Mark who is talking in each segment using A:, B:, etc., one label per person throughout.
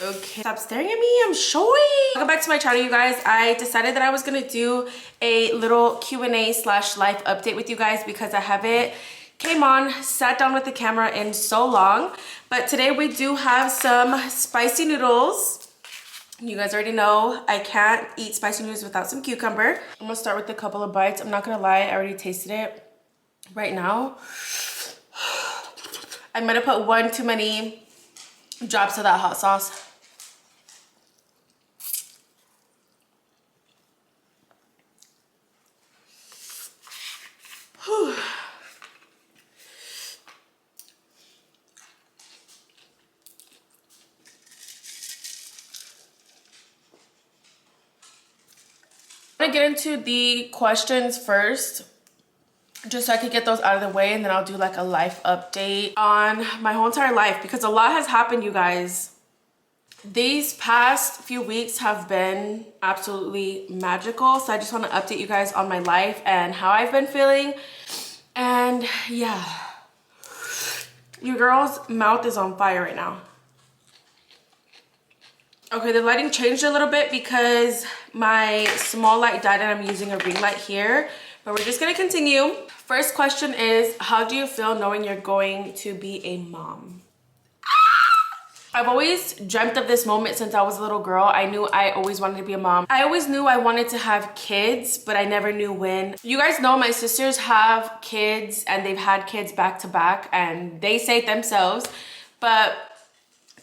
A: Okay, stop staring at me, I'm showing. Welcome back to my channel, you guys. I decided that I was gonna do a little Q&A slash life update with you guys because I haven't sat down with the camera in so long. But today we do have some spicy noodles. You guys already know I can't eat spicy noodles without some cucumber. I'm gonna start with a couple of bites. I'm not gonna lie, I already tasted it right now. I might have put one too many drops of that hot sauce. Whew. I'm gonna get into the questions first, just so I could get those out of the way, and then I'll do like a life update on my whole entire life because a lot has happened, you guys. These past few weeks have been absolutely magical, so I just want to update you guys on my life and how I've been feeling. And yeah, your girl's mouth is on fire right now. Okay, the lighting changed a little bit because my small light died and I'm using a ring light here, but we're just gonna continue. First question is, how do you feel knowing you're going to be a mom? I've always dreamt of this moment since I was a little girl. I knew I always wanted to be a mom. I always knew I wanted to have kids, but I never knew when. You guys know my sisters have kids and they've had kids back to back, and they say it themselves, but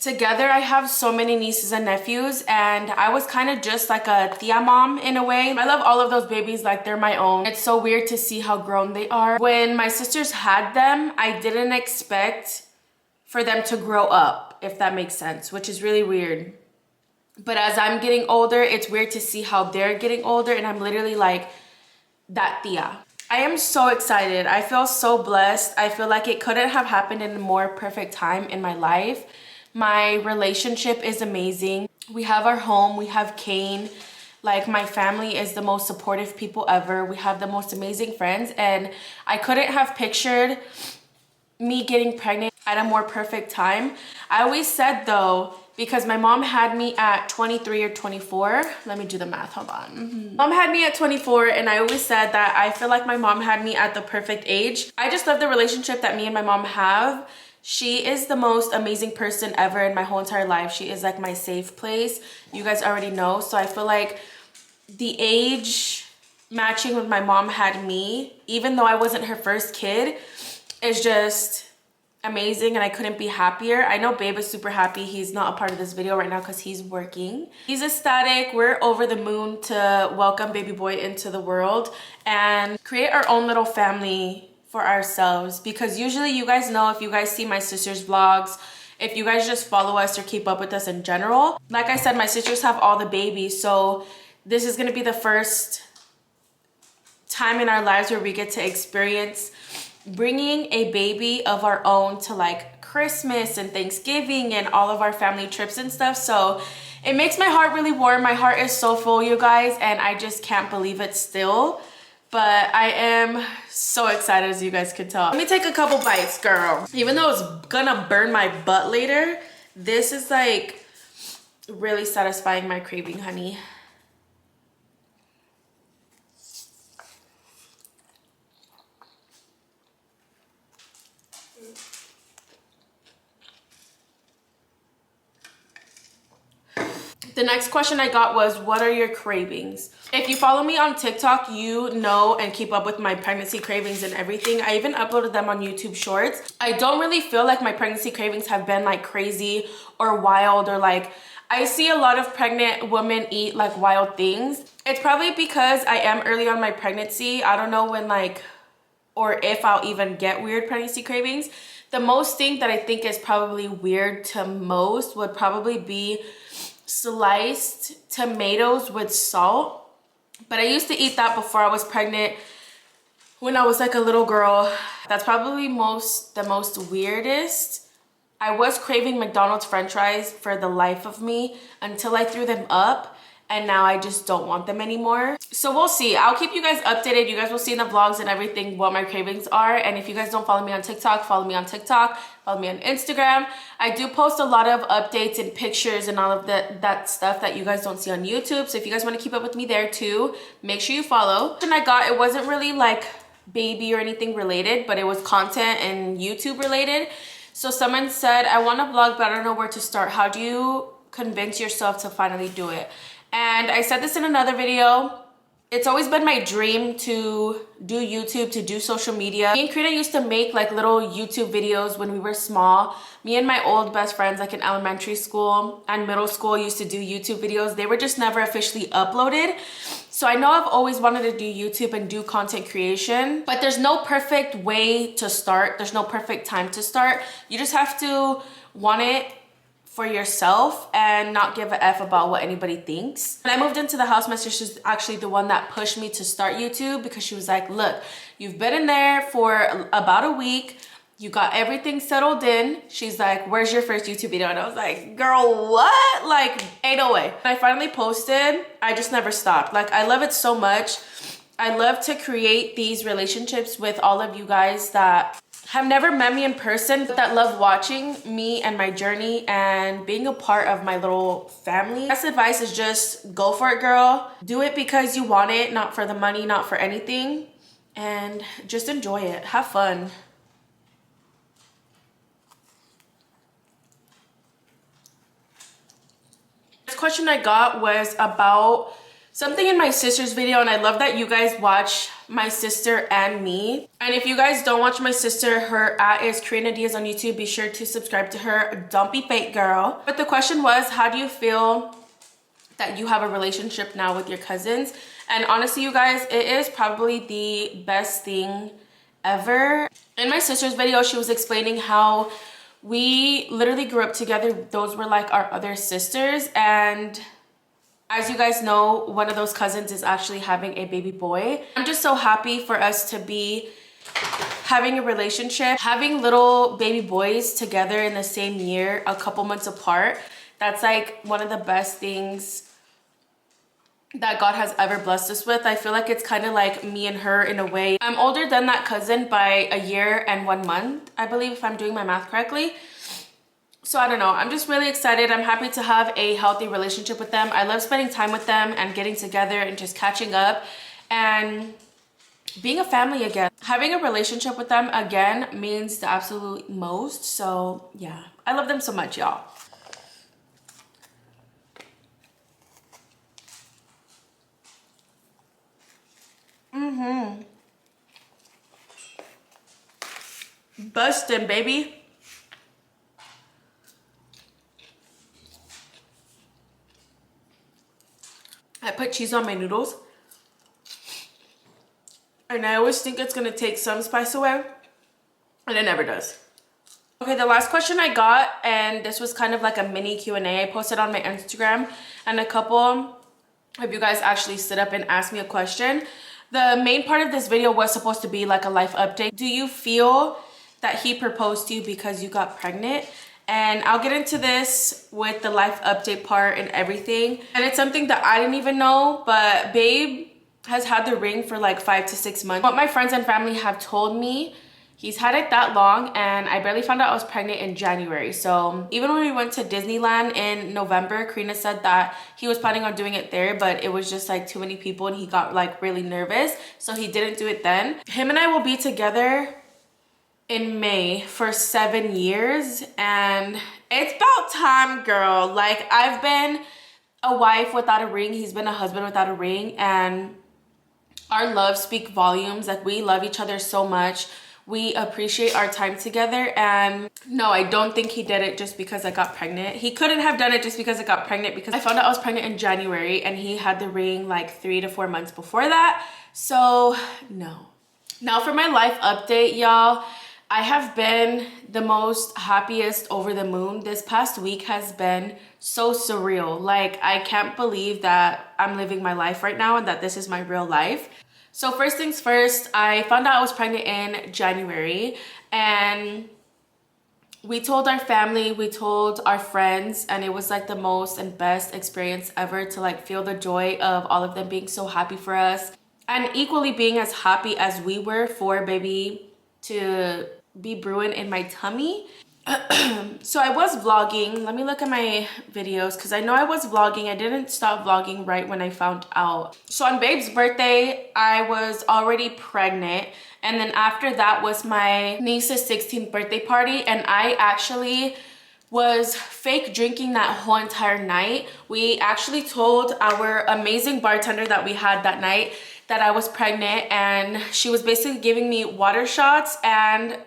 A: together I have so many nieces and nephews, and I was kind of just like a tia mom in a way. I love all of those babies like they're my own. It's so weird to see how grown they are. When my sisters had them, I didn't expect for them to grow up, if that makes sense, which is really weird. But as I'm getting older, it's weird to see how they're getting older, and I'm literally like that tia. I am so excited. I feel so blessed. I feel like it couldn't have happened in a more perfect time in my life. My relationship is amazing. We have our home, we have Kane. Like, my family is the most supportive people ever. We have the most amazing friends, and I couldn't have pictured me getting pregnant at a more perfect time. I always said though, because my mom had me at 23 or 24. Let me do the math, hold on. Mom had me at 24, and I always said that I feel like my mom had me at the perfect age. I just love the relationship that me and my mom have. She is the most amazing person ever in my whole entire life. She is like my safe place. You guys already know. So I feel like the age matching with my mom had me, even though I wasn't her first kid, is just amazing, and I couldn't be happier. I know Babe is super happy. He's not a part of this video right now because he's working. He's ecstatic. We're over the moon to welcome baby boy into the world and create our own little family for ourselves, because usually, you guys know, if you guys see my sister's vlogs, if you guys just follow us or keep up with us in general, like I said, my sisters have all the babies, so this is going to be the first time in our lives where we get to experience bringing a baby of our own to like Christmas and Thanksgiving and all of our family trips and stuff. So it makes my heart really warm. My heart is so full, you guys, and I just can't believe it still. But I am so excited, as you guys could tell. Let me take a couple bites, girl. Even though it's gonna burn my butt later, this is like really satisfying my craving, honey. The next question I got was, what are your cravings? If you follow me on TikTok, you know and keep up with my pregnancy cravings and everything. I even uploaded them on YouTube Shorts. I don't really feel like my pregnancy cravings have been like crazy or wild, or like, I see a lot of pregnant women eat like wild things. It's probably because I am early on my pregnancy. I don't know when like, or if I'll even get weird pregnancy cravings. The most thing that I think is probably weird to most would probably be sliced tomatoes with salt. But I used to eat that before I was pregnant, when I was like a little girl. That's probably the most weirdest. I was craving McDonald's french fries for the life of me until I threw them up, and now I just don't want them anymore. So we'll see. I'll keep you guys updated. You guys will see in the vlogs and everything what my cravings are. And if you guys don't follow me on TikTok, follow me on TikTok, follow me on Instagram. I do post a lot of updates and pictures and all of that stuff that you guys don't see on YouTube. So if you guys want to keep up with me there too, make sure you follow. And I got, it wasn't really like baby or anything related, but it was content and YouTube related. So someone said, I want to vlog, but I don't know where to start. How do you convince yourself to finally do it? And I said this in another video. It's always been my dream to do YouTube, to do social media. Me and Karina used to make like little YouTube videos when we were small. Me and my old best friends, like in elementary school and middle school, used to do YouTube videos. They were just never officially uploaded. So I know I've always wanted to do YouTube and do content creation, but there's no perfect way to start. There's no perfect time to start. You just have to want it for yourself and not give a F about what anybody thinks. When I moved into the house, my sister's actually the one that pushed me to start YouTube, because she was like, look, you've been in there for about a week. You got everything settled in. She's like, where's your first YouTube video? And I was like, girl, what? Like, ain't no way. When I finally posted, I just never stopped. Like, I love it so much. I love to create these relationships with all of you guys that have never met me in person, but that love watching me and my journey and being a part of my little family. Best advice is just go for it, girl. Do it because you want it, not for the money, not for anything. And just enjoy it. Have fun. This question I got was about something in my sister's video, and I love that you guys watch my sister and me. And if you guys don't watch my sister, her @ is Karina Diaz on YouTube. Be sure to subscribe to her. Don't be fake, girl. But the question was, how do you feel that you have a relationship now with your cousins? And honestly, you guys, it is probably the best thing ever. In my sister's video, she was explaining how we literally grew up together. Those were like our other sisters, and as you guys know, one of those cousins is actually having a baby boy. I'm just so happy for us to be having a relationship, having little baby boys together in the same year, a couple months apart. That's like one of the best things that God has ever blessed us with. I feel like it's kind of like me and her in a way. I'm older than that cousin by a year and 1 month, I believe, if I'm doing my math correctly. So I don't know, I'm just really excited. I'm happy to have a healthy relationship with them. I love spending time with them and getting together and just catching up and being a family again. Having a relationship with them again means the absolute most. So yeah, I love them so much, y'all. Bustin', baby. I put cheese on my noodles, and I always think it's gonna take some spice away, and it never does. Okay, the last question I got, and this was kind of like a mini Q&A I posted on my Instagram, and a couple of you guys actually stood up and asked me a question. The main part of this video was supposed to be like a life update. Do you feel that he proposed to you because you got pregnant? And I'll get into this with the life update part and everything. And it's something that I didn't even know, but babe has had the ring for like 5 to 6 months. What my friends and family have told me, he's had it that long, and I barely found out I was pregnant in January. So even when we went to Disneyland in November, Karina said that he was planning on doing it there, but it was just like too many people and he got like really nervous. So he didn't do it then. Him and I will be together in May for 7 years, and it's about time, girl. Like, I've been a wife without a ring, he's been a husband without a ring, and our love speaks volumes. Like, we love each other so much. We appreciate our time together, and no, I don't think he did it just because I got pregnant. He couldn't have done it just because I got pregnant, because I found out I was pregnant in January and he had the ring like 3 to 4 months before that. So no. Now for my life update, y'all. I have been the most happiest over the moon. This past week has been so surreal. Like, I can't believe that I'm living my life right now and that this is my real life. So first things first, I found out I was pregnant in January, and We told our family, we told our friends, and it was like the most and best experience ever to like feel the joy of all of them being so happy for us, and equally being as happy as we were for baby to be brewing in my tummy. So I was vlogging. Let me look at my videos because I know I was vlogging. I didn't stop vlogging right when I found out. So on Babe's birthday, I was already pregnant. And then after that was my niece's 16th birthday party. And I actually was fake drinking that whole entire night. We actually told our amazing bartender that we had that night that I was pregnant. And she was basically giving me water shots, and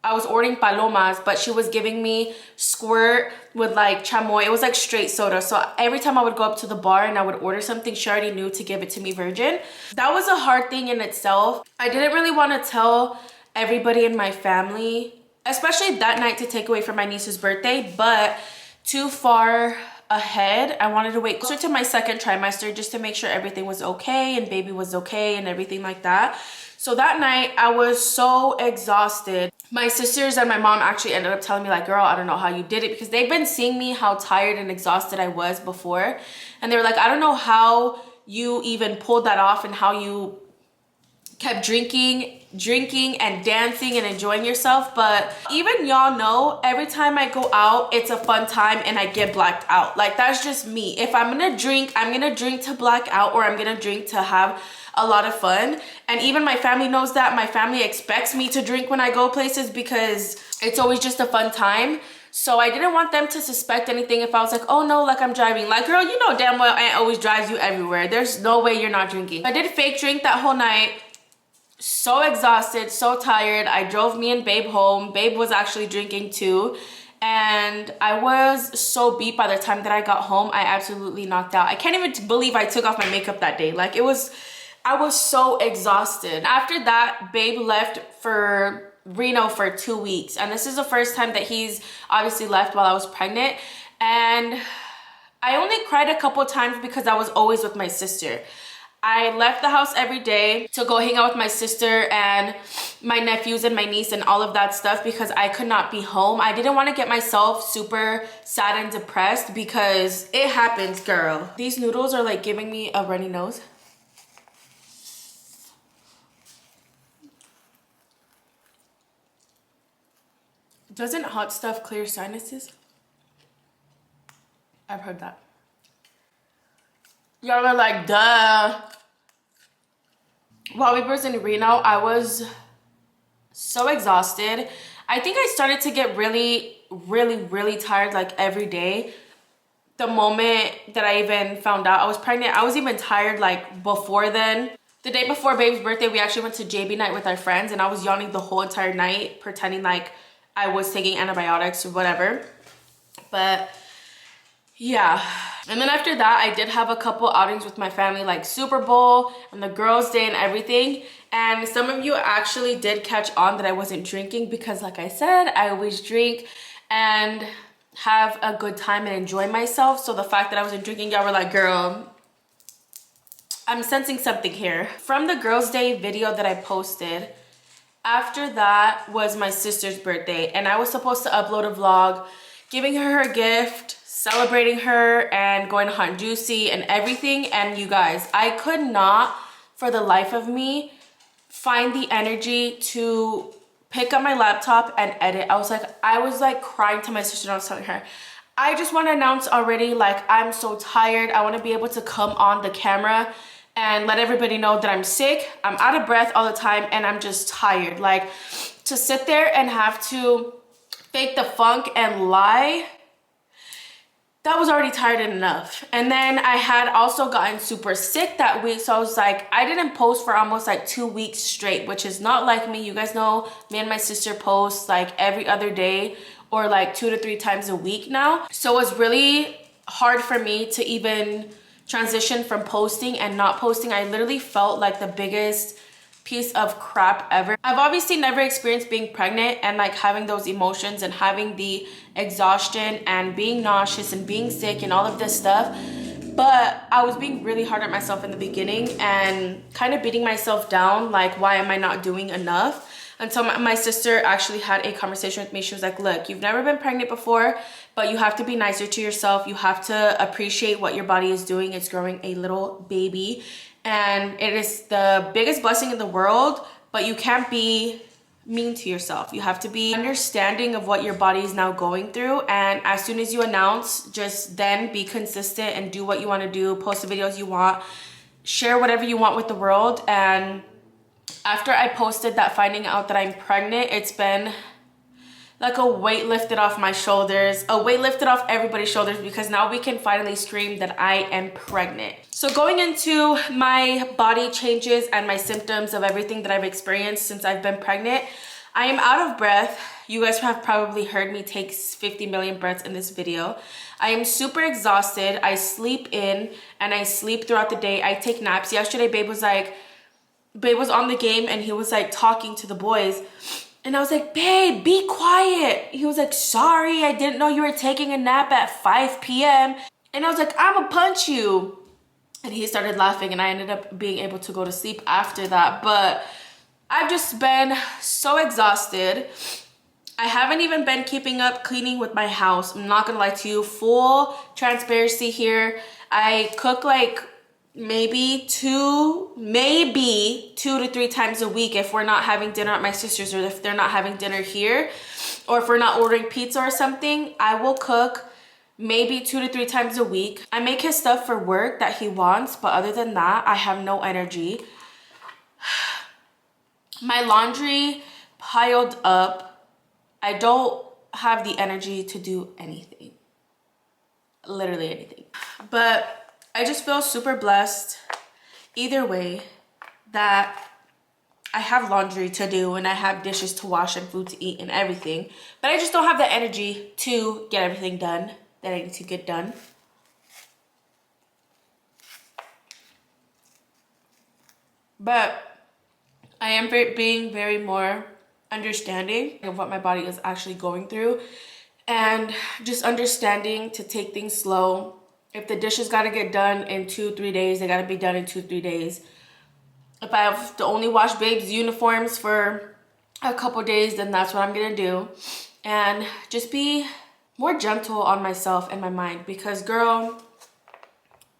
A: I was ordering palomas, but she was giving me squirt with like chamoy. It was like straight soda. So every time I would go up to the bar and I would order something, she already knew to give it to me virgin. That was a hard thing in itself. I didn't really want to tell everybody in my family, especially that night, to take away from my niece's birthday, but too far ahead, I wanted to wait closer to my second trimester just to make sure everything was okay and baby was okay and everything like that. So that night I was so exhausted. My sisters and my mom actually ended up telling me like, girl, I don't know how you did it, because they've been seeing me how tired and exhausted I was before. And they were like, I don't know how you even pulled that off and how you kept drinking and dancing and enjoying yourself. But even y'all know, every time I go out, it's a fun time and I get blacked out. Like, that's just me. If I'm gonna drink, I'm gonna drink to black out, or I'm gonna drink to have a lot of fun. And even my family knows that. My family expects me to drink when I go places because it's always just a fun time. So I didn't want them to suspect anything if I was like, oh no, like I'm driving. Like, girl, you know damn well Aunt always drives you everywhere. There's no way you're not drinking. I did fake drink that whole night. So exhausted, so tired. I drove me and Babe home. Babe was actually drinking too. And I was so beat by the time that I got home. I absolutely knocked out. I can't even believe I took off my makeup that day. Like, I was so exhausted. After that, Babe left for Reno for 2 weeks. And this is the first time that he's obviously left while I was pregnant. And I only cried a couple times because I was always with my sister. I left the house every day to go hang out with my sister and my nephews and my niece and all of that stuff because I could not be home. I didn't want to get myself super sad and depressed because it happens, girl. These noodles are like giving me a runny nose. Doesn't hot stuff clear sinuses? I've heard that. Y'all are like, duh. While we were in Reno, I was so exhausted. I think I started to get really tired like every day. The moment that I even found out I was pregnant, I was even tired like before then. The day before Babe's birthday, we actually went to JB night with our friends, and I was yawning the whole entire night, pretending like I was taking antibiotics or whatever. But yeah. And then after that, I did have a couple outings with my family, like Super Bowl and the girls' day and everything. And some of you actually did catch on that I wasn't drinking because, like I said, I always drink and have a good time and enjoy myself. So the fact that I wasn't drinking, y'all were like, girl, I'm sensing something here. From the girls' day video that I posted, after that was my sister's birthday. And I was supposed to upload a vlog giving her her gift, celebrating her, and going to Hot and Juicy and everything. And you guys, I could not for the life of me find the energy to pick up my laptop and edit. I was like crying to my sister, and I was telling her, I just want to announce already, like, I'm so tired. I want to be able to come on the camera and let everybody know that I'm sick, I'm out of breath all the time, and I'm just tired. Like, to sit there and have to fake the funk and lie, that was already tired enough. And then I had also gotten super sick that week, so I was like, I didn't post for almost like 2 weeks straight, which is not like me. You guys know me and my sister post like every other day or like 2 to 3 times a week now. So it was really hard for me to even transition from posting and not posting. I literally felt like the biggest piece of crap ever. I've obviously never experienced being pregnant and like having those emotions and having the exhaustion and being nauseous and being sick and all of this stuff, but I was being really hard on myself in the beginning and kind of beating myself down, like, why am I not doing enough? until my sister actually had a conversation with me. She was like, look, you've never been pregnant before, but you have to be nicer to yourself. You have to appreciate what your body is doing. It's growing a little baby, and it is the biggest blessing in the world, but you can't be mean to yourself. You have to be understanding of what your body is now going through, and as soon as you announce, just then be consistent and do what you want to do, post the videos you want, share whatever you want with the world. And after I posted that, finding out that I'm pregnant, it's been like a weight lifted off my shoulders, a weight lifted off everybody's shoulders, because now we can finally scream that I am pregnant. So going into my body changes and my symptoms of everything that I've experienced since I've been pregnant, I am out of breath. You guys have probably heard me take 50 million breaths in this video. I am super exhausted. I sleep in and I sleep throughout the day. I take naps. Yesterday, Babe was on the game and he was like talking to the boys. And I was like, babe, be quiet. He was like, sorry, I didn't know you were taking a nap at 5 p.m. And I was like, I'ma punch you. And he started laughing and I ended up being able to go to sleep after that. But I've just been so exhausted. I haven't even been keeping up cleaning with my house. I'm not gonna lie to you, full transparency here. I cook like maybe two to three times a week if we're not having dinner at my sister's, or if they're not having dinner here, or if we're not ordering pizza or something. I will cook maybe 2 to 3 times a week. I make his stuff for work that he wants, but other than that, I have no energy. My laundry piled up. I don't have the energy to do anything, literally anything. But I just feel super blessed either way that I have laundry to do and I have dishes to wash and food to eat and everything. But I just don't have the energy to get everything done that I need to get done. But I am being very more understanding of what my body is actually going through, and just understanding to take things slow. If the dishes gotta get done in 2-3 days, they gotta be done in 2-3 days. If I have to only wash Babe's uniforms for a couple days, then that's what I'm gonna do. And just be more gentle on myself and my mind, because girl,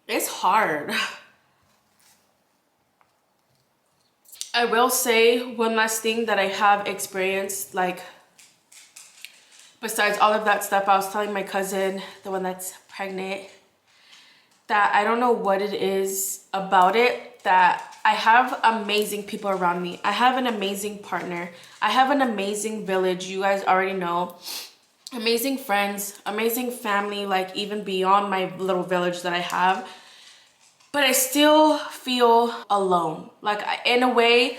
A: it's hard. I will say one last thing that I have experienced, like besides all of that stuff. I was telling my cousin, the one that's pregnant, that I don't know what it is about it, that I have amazing people around me. I have an amazing partner. I have an amazing village. You guys already know. Amazing friends, amazing family, like even beyond my little village that I have. But I still feel alone. Like in a way,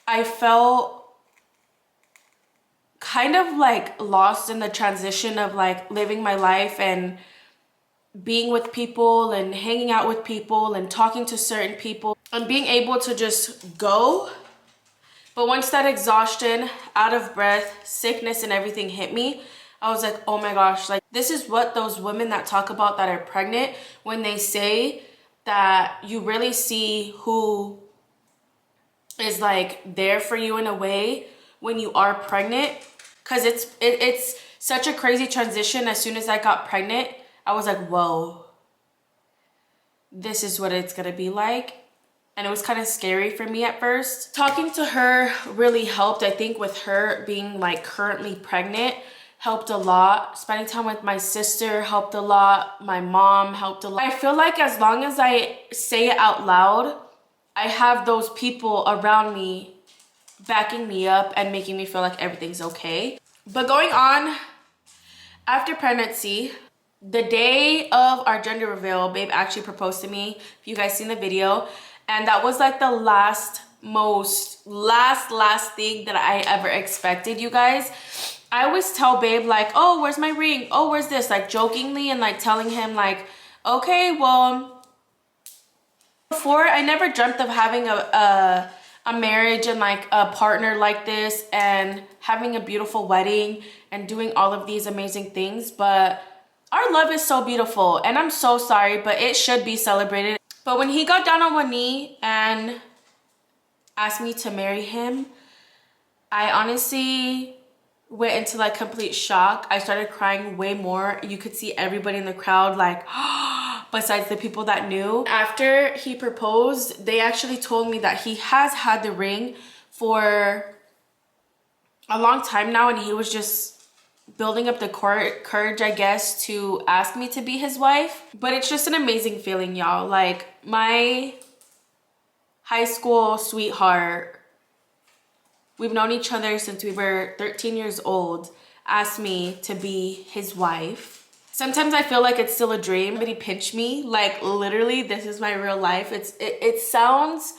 A: I felt kind of like lost in the transition of like living my life and being with people and hanging out with people and talking to certain people and being able to just go. But once that exhaustion, out of breath, sickness and everything hit me, I was like, oh my gosh, like this is what those women that talk about that are pregnant, when they say that you really see who is like there for you in a way when you are pregnant. Because it's such a crazy transition. As soon as I got pregnant, I was like, whoa, this is what it's gonna be like. And it was kind of scary for me at first. Talking to her really helped. I think with her being like currently pregnant helped a lot. Spending time with my sister helped a lot. My mom helped a lot. I feel like as long as I say it out loud, I have those people around me backing me up and making me feel like everything's okay. But going on, after pregnancy, the day of our gender reveal, Babe actually proposed to me. If you guys seen the video, and that was like the last thing that I ever expected, you guys. I always tell Babe like, oh, where's my ring? Oh, where's this? Like jokingly, and like telling him like, okay, well, before I never dreamt of having a marriage and like a partner like this and having a beautiful wedding and doing all of these amazing things. But our love is so beautiful, and I'm so sorry, but it should be celebrated. But when he got down on one knee and asked me to marry him, I honestly went into like complete shock. I started crying way more. You could see everybody in the crowd like besides the people that knew. After he proposed, they actually told me that he has had the ring for a long time now, and he was just building up the courage, I guess, to ask me to be his wife. But it's just an amazing feeling, y'all. Like, my high school sweetheart, we've known each other since we were 13 years old, asked me to be his wife. Sometimes I feel like it's still a dream. Somebody pinch me, like literally this is my real life. It sounds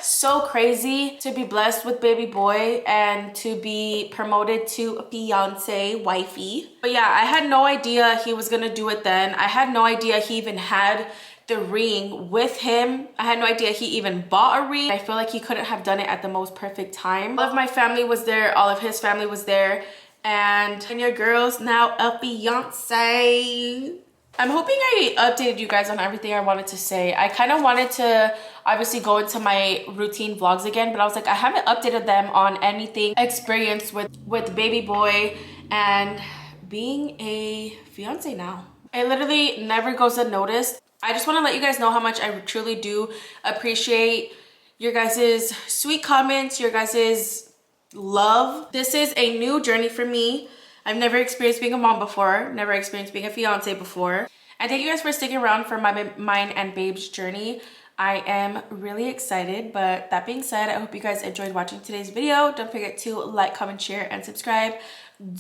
A: so crazy to be blessed with baby boy and to be promoted to fiance, wifey. But yeah, I had no idea he was gonna do it then. I had no idea he even had the ring with him. I had no idea he even bought a ring. I feel like he couldn't have done it at the most perfect time. All of my family was there, all of his family was there, and your girl's now a fiance. I'm hoping I updated you guys on everything I wanted to say. I kind of wanted to obviously go into my routine vlogs again, but I was like, I haven't updated them on anything experienced with baby boy and being a fiance now. It literally never goes unnoticed. I just want to let you guys know how much I truly do appreciate your guys' sweet comments, your guys' love. This is a new journey for me. I've never experienced being a mom before, never experienced being a fiance before. And thank you guys for sticking around for mine and Babe's journey. I am really excited, but that being said, I hope you guys enjoyed watching today's video. Don't forget to like, comment, share, and subscribe.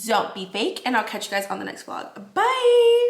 A: Don't be fake, and I'll catch you guys on the next vlog. Bye!